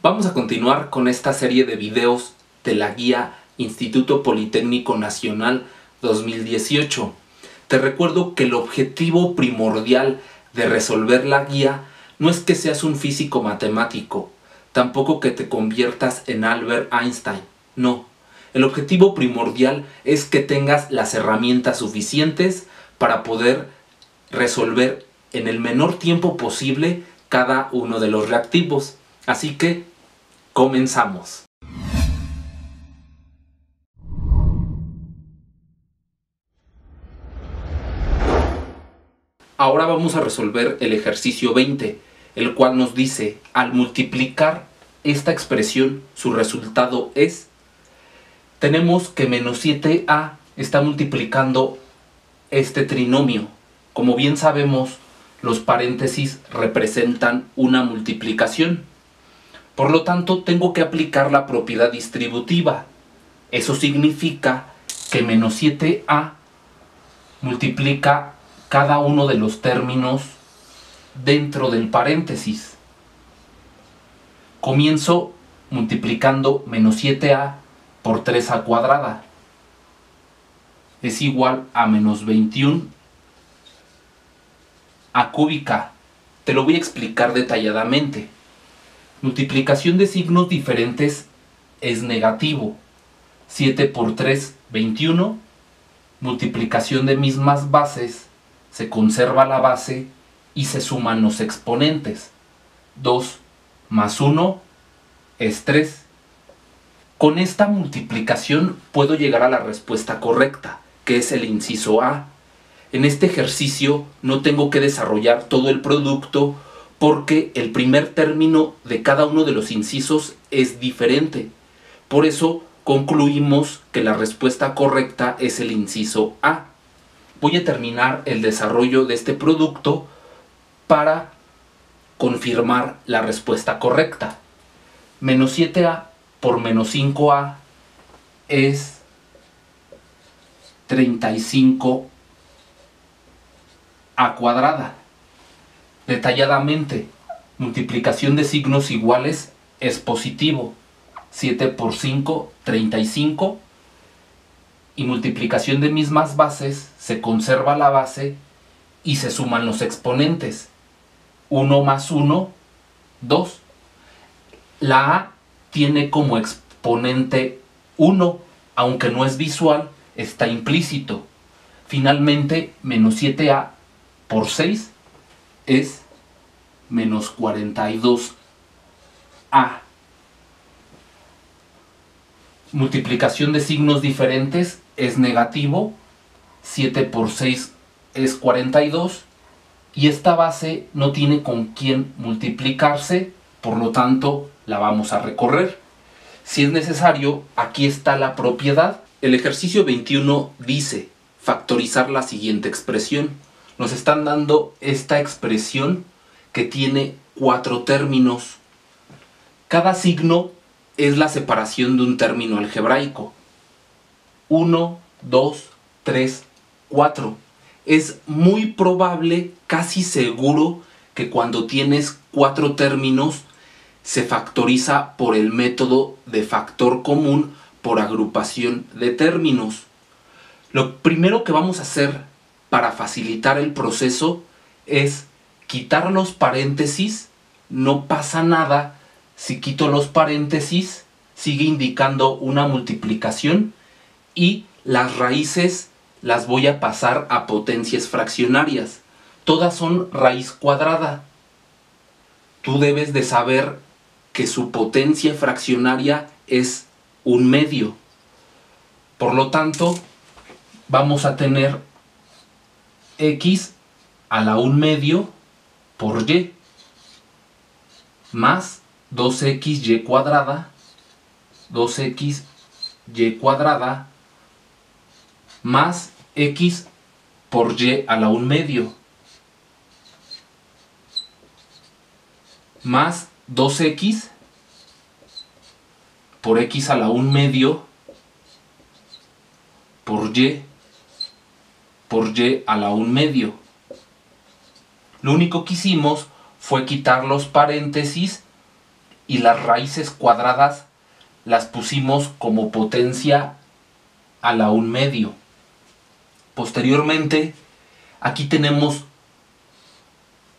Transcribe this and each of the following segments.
Vamos a continuar con esta serie de videos de la guía Instituto Politécnico Nacional 2018. Te recuerdo que el objetivo primordial de resolver la guía no es que seas un físico matemático, tampoco que te conviertas en Albert Einstein, no. El objetivo primordial es que tengas las herramientas suficientes para poder resolver en el menor tiempo posible cada uno de los reactivos. Así que comenzamos. Ahora vamos a resolver el ejercicio 20, el cual nos dice, al multiplicar esta expresión, su resultado es, tenemos que menos 7a está multiplicando este trinomio. Como bien sabemos, los paréntesis representan una multiplicación. Por lo tanto, tengo que aplicar la propiedad distributiva. Eso significa que menos 7a multiplica cada uno de los términos dentro del paréntesis. Comienzo multiplicando menos 7a por 3a cuadrada. Es igual a menos 21a cúbica. Te lo voy a explicar detalladamente. Multiplicación de signos diferentes es negativo. 7 por 3, 21. Multiplicación de mismas bases, se conserva la base y se suman los exponentes. 2 más 1 es 3. Con esta multiplicación puedo llegar a la respuesta correcta, que es el inciso A. En este ejercicio no tengo que desarrollar todo el producto porque el primer término de cada uno de los incisos es diferente. Por eso concluimos que la respuesta correcta es el inciso A. Voy a terminar el desarrollo de este producto para confirmar la respuesta correcta. Menos 7a por menos 5a es 35a cuadrada. Detalladamente, multiplicación de signos iguales es positivo. 7 por 5, 35. Y multiplicación de mismas bases, se conserva la base y se suman los exponentes. 1 más 1, 2. La A tiene como exponente 1, aunque no es visual, está implícito. Finalmente, menos 7a por 6 es menos 42a. Multiplicación de signos diferentes es negativo. 7 por 6 es 42. Y esta base no tiene con quién multiplicarse, por lo tanto la vamos a recorrer. Si es necesario, aquí está la propiedad. El ejercicio 21 dice factorizar la siguiente expresión. Nos están dando esta expresión que tiene 4 términos. Cada signo es la separación de un término algebraico. 1, 2, 3, 4. Es muy probable, casi seguro, que cuando tienes 4 términos se factoriza por el método de factor común por agrupación de términos. Lo primero que vamos a hacer para facilitar el proceso es quitar los paréntesis. No pasa nada si quito los paréntesis, sigue indicando una multiplicación y las raíces las voy a pasar a potencias fraccionarias. Todas son raíz cuadrada. Tú debes de saber que su potencia fraccionaria es 1/2. Por lo tanto, vamos a tener x a la 1/2 por y más 2xy cuadrada, 2xy cuadrada más x por y a la 1/2 más 2x por x a la 1/2 por y a la 1/2. Lo único que hicimos fue quitar los paréntesis y las raíces cuadradas las pusimos como potencia a la 1/2. Posteriormente, aquí tenemos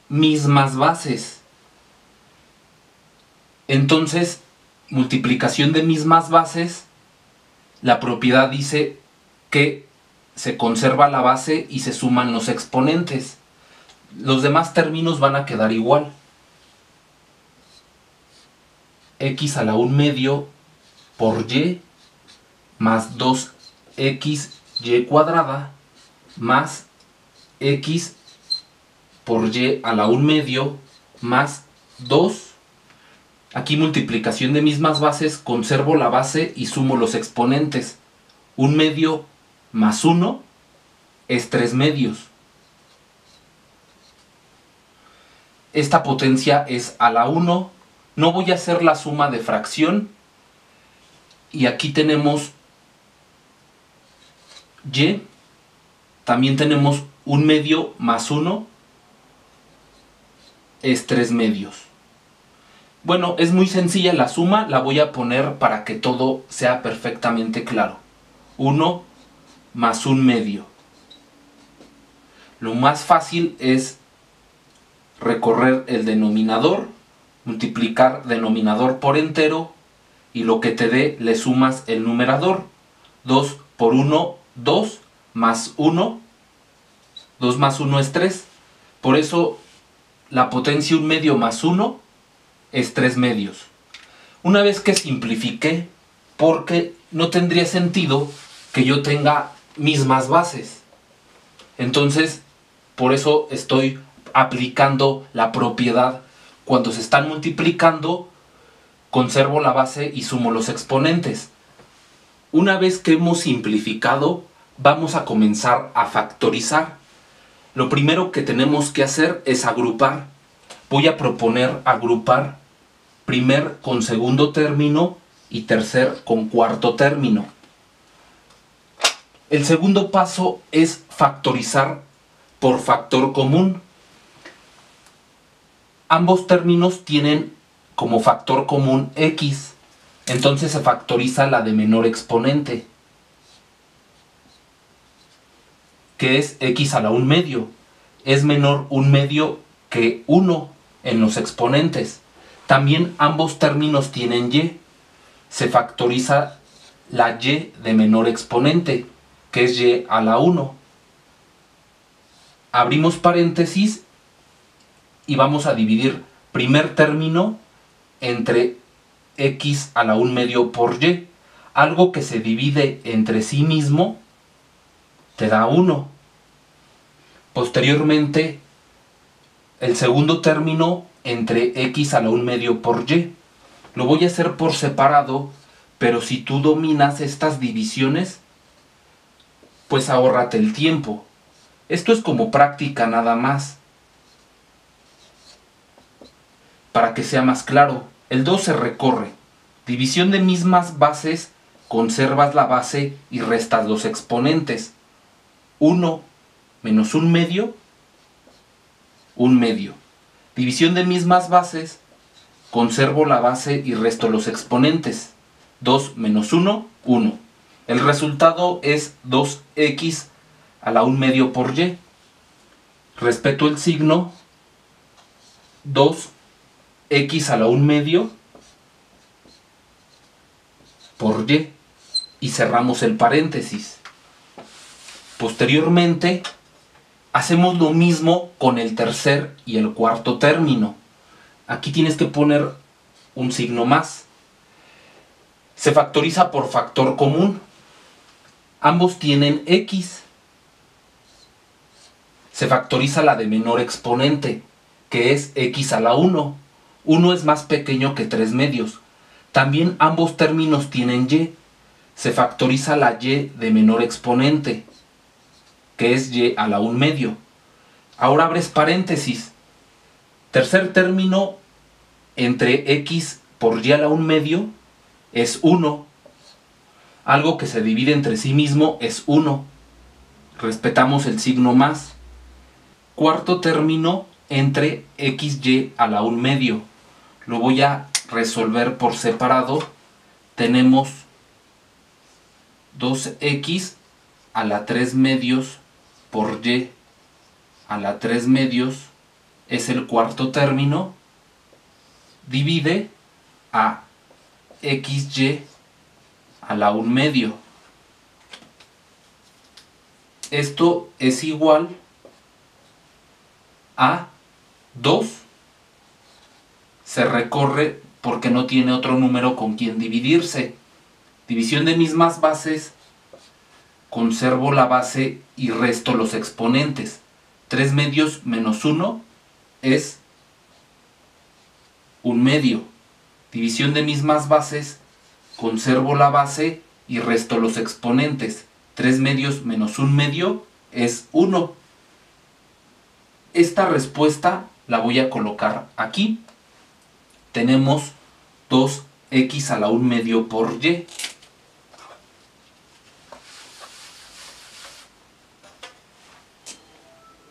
mismas bases. Entonces, multiplicación de mismas bases, la propiedad dice que se conserva la base y se suman los exponentes. Los demás términos van a quedar igual. X a la 1/2 por y más 2xy cuadrada más x por y a la 1/2 más 2. Aquí multiplicación de mismas bases, conservo la base y sumo los exponentes. 1/2 más 1 es 3/2. Esta potencia es a la 1. No voy a hacer la suma de fracción. Y aquí tenemos y. También tenemos 1/2 más 1 es 3/2. Bueno, es muy sencilla la suma, la voy a poner para que todo sea perfectamente claro. 1 más 1/2. Lo más fácil es recorrer el denominador, multiplicar denominador por entero y lo que te dé le sumas el numerador. 2 por 1, 2 más 1, 2 más 1 es 3. Por eso la potencia 1/2 más 1 es 3/2. Una vez que simplifiqué, porque no tendría sentido que yo tenga mismas bases. Entonces, por eso estoy aplicando la propiedad. Cuando se están multiplicando, conservo la base y sumo los exponentes. Una vez que hemos simplificado, vamos a comenzar a factorizar. Lo primero que tenemos que hacer es agrupar. Voy a proponer agrupar primer con segundo término y tercer con cuarto término. El segundo paso es factorizar por factor común. Ambos términos tienen como factor común x, entonces se factoriza la de menor exponente, que es x a la 1/2. Es menor 1/2 que 1 en los exponentes. También ambos términos tienen y. Se factoriza la y de menor exponente, que es y a la 1. Abrimos paréntesis y vamos a dividir primer término entre x a la 1/2 por y. Algo que se divide entre sí mismo te da 1. Posteriormente, el segundo término entre x a la 1/2 por y. Lo voy a hacer por separado, pero si tú dominas estas divisiones, pues ahórrate el tiempo. Esto es como práctica nada más. Para que sea más claro, el 2 se recorre. División de mismas bases, conservas la base y restas los exponentes. 1 menos 1/2, 1/2. División de mismas bases, conservo la base y resto los exponentes. 2 menos 1, 1. El resultado es 2x a la 1/2 por y. Respeto el signo, 2x a la 1/2 por y. Y cerramos el paréntesis. Posteriormente, hacemos lo mismo con el tercer y el cuarto término. Aquí tienes que poner un signo más. Se factoriza por factor común. Ambos tienen x. Se factoriza la de menor exponente, que es x a la 1. 1 es más pequeño que 3/2. También ambos términos tienen y. Se factoriza la y de menor exponente, que es y a la 1/2. Ahora abres paréntesis. Tercer término entre x por y a la 1/2 es 1. Algo que se divide entre sí mismo es 1. Respetamos el signo más. Cuarto término entre xy a la 1/2. Lo voy a resolver por separado, tenemos 2x a la 3 medios por y a la 3 medios es el cuarto término, divide a xy a la 1 medio. Esto es igual a 2. Se recorre porque no tiene otro número con quien dividirse. División de mismas bases, conservo la base y resto los exponentes. 3 medios menos 1 es 1 medio. División de mismas bases, conservo la base y resto los exponentes. 3 medios menos 1 medio es 1. Esta respuesta la voy a colocar aquí. Tenemos 2x a la 1 medio por y.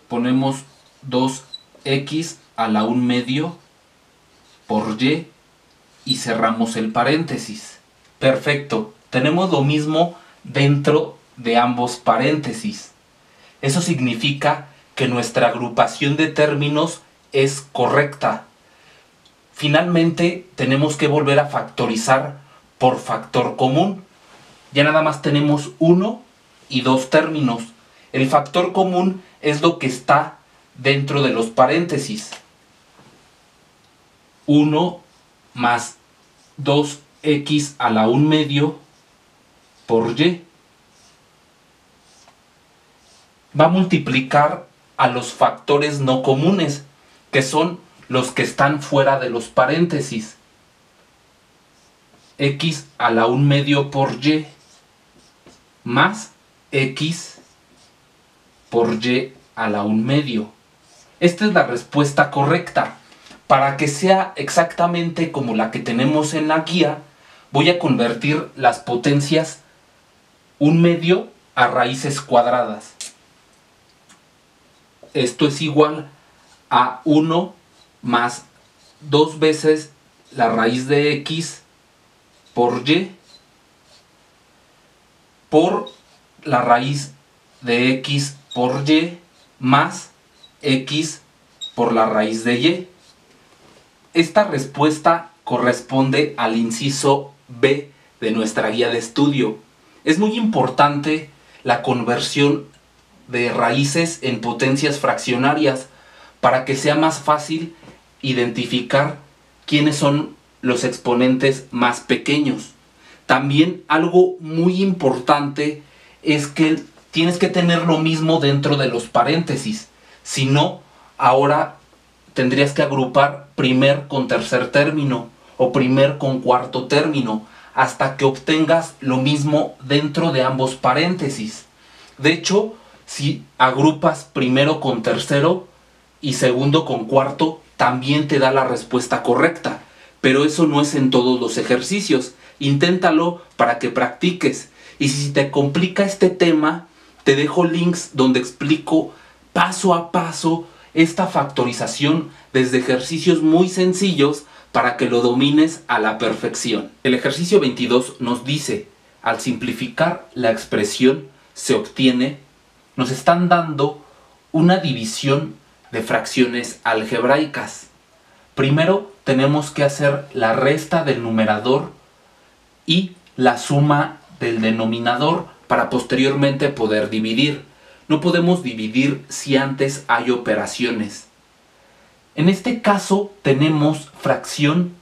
Ponemos 2x a la 1 medio por y cerramos el paréntesis. Perfecto, tenemos lo mismo dentro de ambos paréntesis. Eso significa que nuestra agrupación de términos es correcta. Finalmente tenemos que volver a factorizar por factor común. Ya nada más tenemos 1 y 2 términos. El factor común es lo que está dentro de los paréntesis. 1 más 2x a la 1 medio por y. Va a multiplicar a los factores no comunes, que son los que están fuera de los paréntesis. X a la 1 medio por y más x por y a la 1 medio. Esta es la respuesta correcta. Para que sea exactamente como la que tenemos en la guía, voy a convertir las potencias 1 medio a raíces cuadradas. Esto es igual a 1 más 2 veces la raíz de x por y por la raíz de x por y más x por la raíz de y. Esta respuesta corresponde al inciso B de nuestra guía de estudio. Es muy importante la conversión de raíces en potencias fraccionarias para que sea más fácil identificar quiénes son los exponentes más pequeños. También algo muy importante es que tienes que tener lo mismo dentro de los paréntesis. Si no, ahora tendrías que agrupar primer con tercer término o primer con cuarto término hasta que obtengas lo mismo dentro de ambos paréntesis. De hecho, si agrupas primero con tercero y segundo con cuarto, también te da la respuesta correcta. Pero eso no es en todos los ejercicios. Inténtalo para que practiques. Y si te complica este tema, te dejo links donde explico paso a paso esta factorización desde ejercicios muy sencillos para que lo domines a la perfección. El ejercicio 22 nos dice, al simplificar la expresión se obtiene, nos están dando una división de fracciones algebraicas. Primero tenemos que hacer la resta del numerador y la suma del denominador para posteriormente poder dividir. No podemos dividir si antes hay operaciones. En este caso tenemos fracción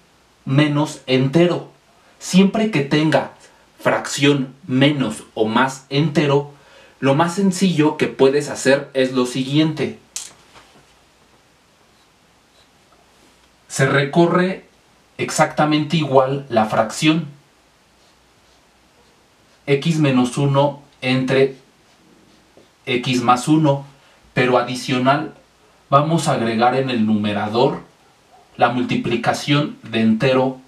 menos entero. Siempre que tenga fracción menos o más entero, lo más sencillo que puedes hacer es lo siguiente. Se recorre exactamente igual la fracción. X menos 1 entre x más 1, pero adicional vamos a agregar en el numerador la multiplicación de entero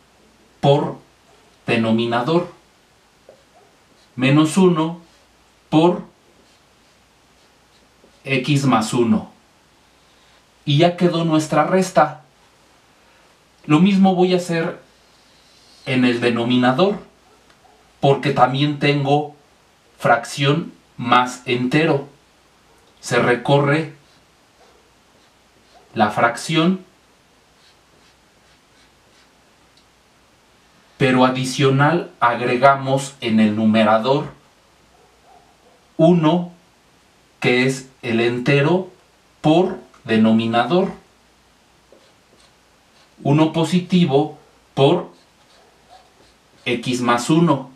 por denominador. Menos 1 por x más 1. Y ya quedó nuestra resta. Lo mismo voy a hacer en el denominador, porque también tengo fracción más entero. Se recorre la fracción, pero adicional agregamos en el numerador 1, que es el entero, por denominador. 1 positivo por x más 1.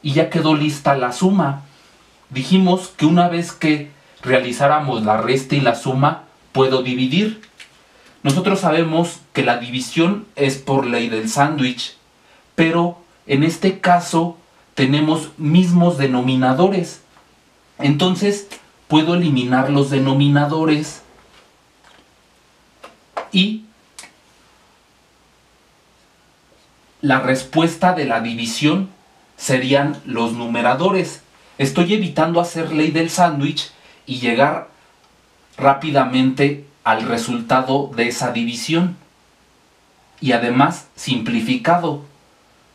Y ya quedó lista la suma. Dijimos que una vez que realizáramos la resta y la suma, puedo dividir. Nosotros sabemos que la división es por ley del sándwich, pero en este caso tenemos mismos denominadores. Entonces puedo eliminar los denominadores y la respuesta de la división serían los numeradores. Estoy evitando hacer ley del sándwich y llegar rápidamente al resultado de esa división. Y además simplificado.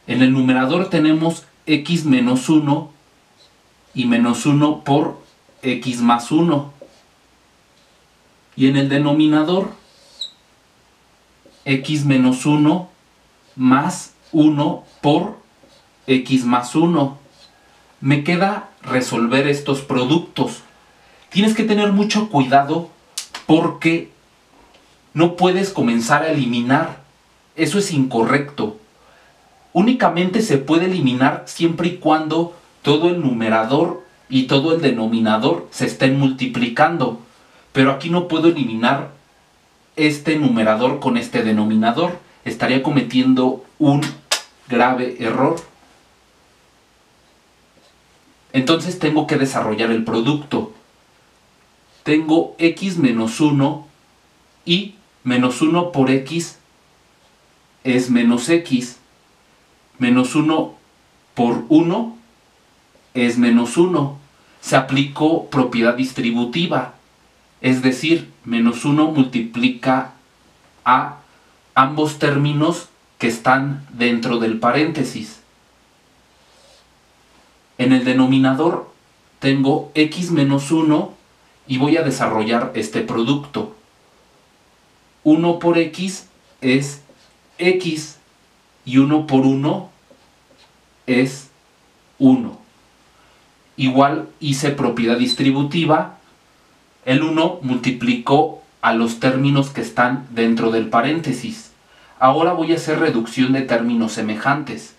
En el numerador tenemos x menos 1 y menos 1 por x más 1. Y en el denominador, x menos 1 más 1 por x más 1. Me queda resolver estos productos. Tienes que tener mucho cuidado porque no puedes comenzar a eliminar. Eso es incorrecto. Únicamente se puede eliminar siempre y cuando todo el numerador y todo el denominador se estén multiplicando. Pero aquí no puedo eliminar este numerador con este denominador. Estaría cometiendo un grave error. Entonces tengo que desarrollar el producto. Tengo x menos 1 y menos 1 por x es menos x. Menos 1 por 1 es menos 1. Se aplicó propiedad distributiva. Es decir, menos 1 multiplica a ambos términos que están dentro del paréntesis. En el denominador tengo x menos 1 y voy a desarrollar este producto. 1 por x es x y 1 por 1 es 1. Igual hice propiedad distributiva. El 1 multiplicó a los términos que están dentro del paréntesis. Ahora voy a hacer reducción de términos semejantes.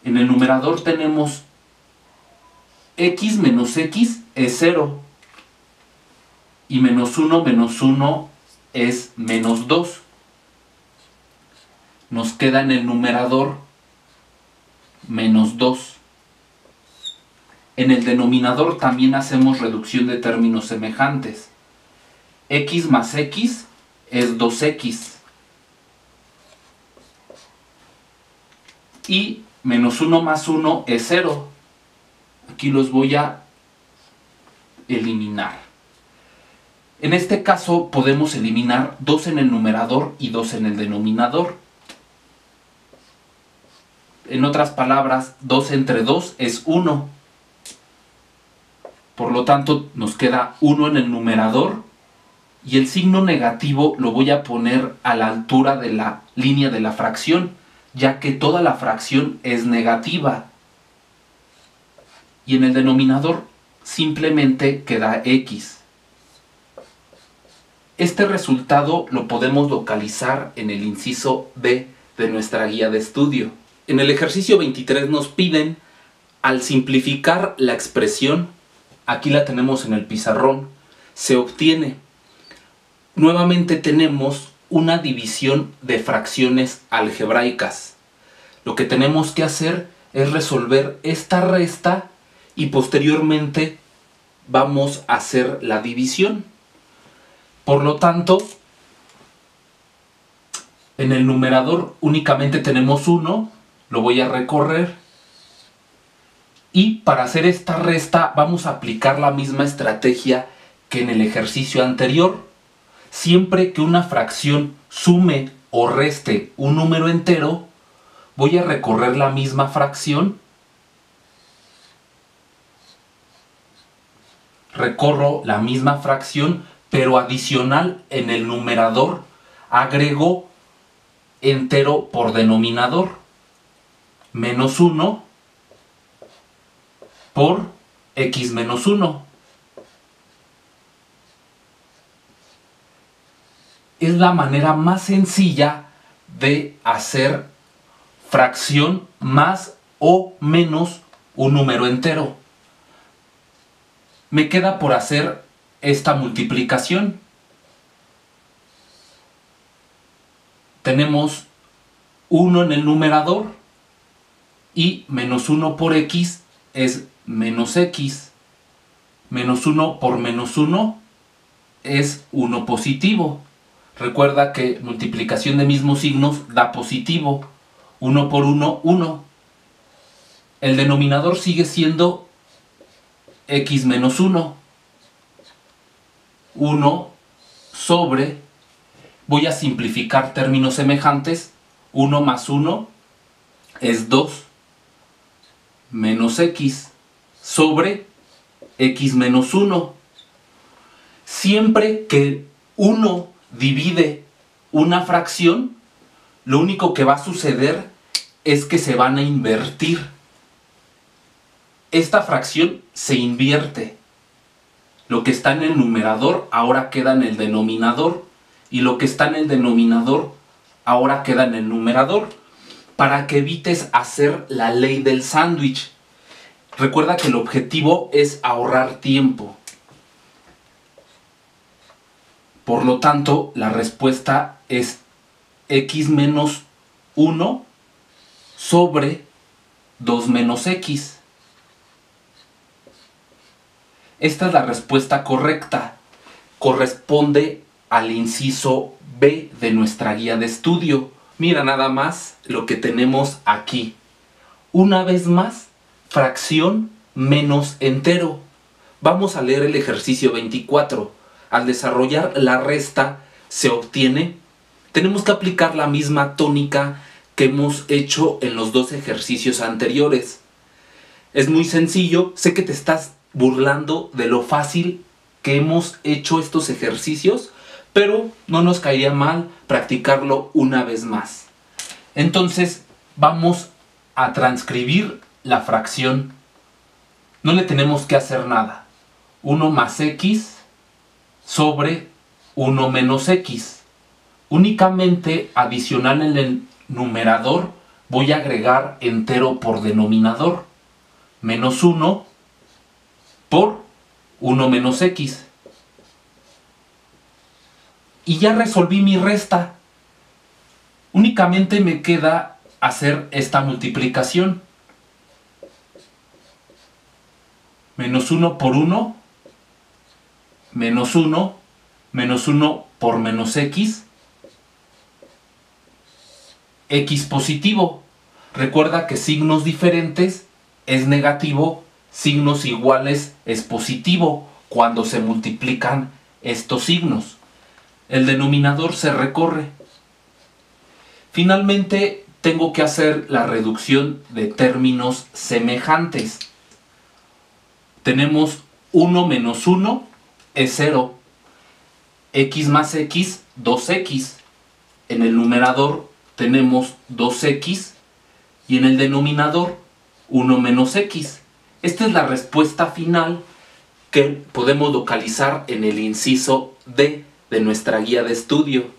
En el numerador tenemos x menos x es 0. Y menos 1 es menos 2. Nos queda en el numerador menos 2. En el denominador también hacemos reducción de términos semejantes. X más x es 2x. Y menos 1 más 1 es 0. Aquí los voy a eliminar. En este caso podemos eliminar 2 en el numerador y 2 en el denominador. En otras palabras, 2 entre 2 es 1. Por lo tanto, nos queda 1 en el numerador y el signo negativo lo voy a poner a la altura de la línea de la fracción, ya que toda la fracción es negativa. Y en el denominador simplemente queda x. Este resultado lo podemos localizar en el inciso B de nuestra guía de estudio. En el ejercicio 23 nos piden, al simplificar la expresión, aquí la tenemos en el pizarrón, se obtiene. Nuevamente tenemos una división de fracciones algebraicas. Lo que tenemos que hacer es resolver esta resta y posteriormente vamos a hacer la división. Por lo tanto, en el numerador únicamente tenemos 1, lo voy a recorrer. Y para hacer esta resta vamos a aplicar la misma estrategia que en el ejercicio anterior. Siempre que una fracción sume o reste un número entero, voy a recorrer la misma fracción. Recorro la misma fracción, pero adicional en el numerador agrego entero por denominador. Menos 1 por x menos 1. Es la manera más sencilla de hacer fracción más o menos un número entero. Me queda por hacer esta multiplicación. Tenemos 1 en el numerador y menos 1 por x es menos x. Menos 1 por menos 1 es 1 positivo. Recuerda que multiplicación de mismos signos da positivo. 1 por 1, 1. El denominador sigue siendo x menos 1. 1 sobre, voy a simplificar términos semejantes, 1 más 1 es 2, menos x sobre x menos 1. Siempre que 1 divide una fracción, lo único que va a suceder es que se van a invertir. Esta fracción se invierte. Lo que está en el numerador ahora queda en el denominador y lo que está en el denominador ahora queda en el numerador, para que evites hacer la ley del sándwich. Recuerda que el objetivo es ahorrar tiempo. Por lo tanto, la respuesta es x menos 1 sobre 2 menos x. Esta es la respuesta correcta. Corresponde al inciso B de nuestra guía de estudio. Mira nada más lo que tenemos aquí. Una vez más, fracción menos entero. Vamos a leer el ejercicio 24. Al desarrollar la resta se obtiene. Tenemos que aplicar la misma tónica que hemos hecho en los dos ejercicios anteriores. Es muy sencillo. Sé que te estás burlando de lo fácil que hemos hecho estos ejercicios, pero no nos caería mal practicarlo una vez más. Entonces vamos a transcribir la fracción. No le tenemos que hacer nada. 1 más x sobre 1 menos x. Únicamente adicional en el numerador voy a agregar entero por denominador. Menos 1 por 1 menos x. Y ya resolví mi resta. Únicamente me queda hacer esta multiplicación. Menos 1 por 1, menos 1, menos 1 por menos x, x positivo. Recuerda que signos diferentes es negativo, signos iguales es positivo cuando se multiplican estos signos. El denominador se recorre. Finalmente tengo que hacer la reducción de términos semejantes. Tenemos 1 menos 1 es 0. X más x, 2x. En el numerador tenemos 2x y en el denominador 1 menos x. Esta es la respuesta final que podemos localizar en el inciso D de nuestra guía de estudio.